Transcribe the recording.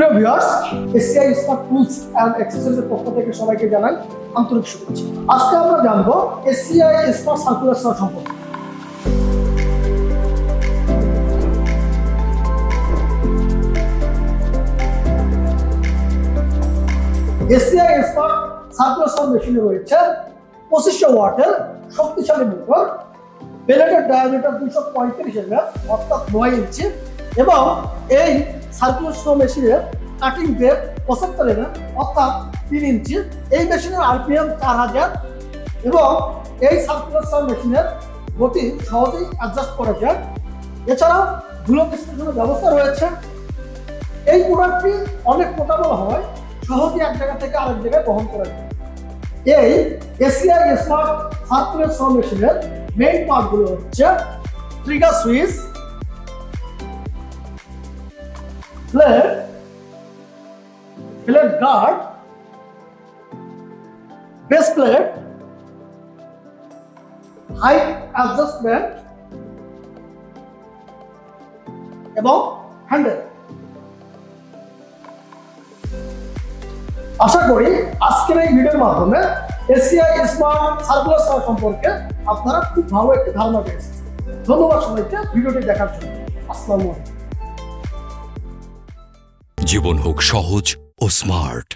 প্রিয় viewers, ACI smart tools and এক্সেসরিজের পক্ষ থেকে সবাইকে জানাই আন্তরিক শুভেচ্ছা। আজকে আমরা জানবো এসিআই স্মার্ট সার্কুলার স সম্পর্কে। এসিআই স্মার্ট সার্কুলার স মেশিনে রয়েছে 2500 ওয়াটের শক্তিশালী মোটর, বেলেটের ডায়ামিটার 235 mm অর্থাৎ 9 ইঞ্চি এবং এই সার্কুলার স মেশিনের কাটিং গ্রেড 75 mm অর্থাৎ 3 ইঞ্চি। এই মেশিনের আরপিএম 4000 এবং এই সার্কুলার স মেশিনের গতি সহজেই অ্যাডজাস্ট করা যায়। এছাড়াও ধুলো বিশ্লেষণের ব্যবস্থা রয়েছে। এই প্রোডাক্টটি অনেক পোর্টেবল হয়, সহজেই এক জায়গা থেকে আরেক জায়গায় বহন করা যায়। এই এসিআই স্মার্ট সার্কুলার স মেশিনের মেইন পার্টগুলো হচ্ছে trigger switch, plate guard, base plate, height adjustment এবং হ্যান্ডেল। আশা করি আজকের এই ভিডিওর মাধ্যমে এসিআই স্মার্ট সার্কুলার স সম্পর্কে আপনারা খুব ভালো একটি ধারণা পেয়েছেন। ধন্যবাদ সবাইকে ভিডিওটি দেখার জন্য। আসসালামু আলাইকুম। জীবন হোক সহজ ও স্মার্ট।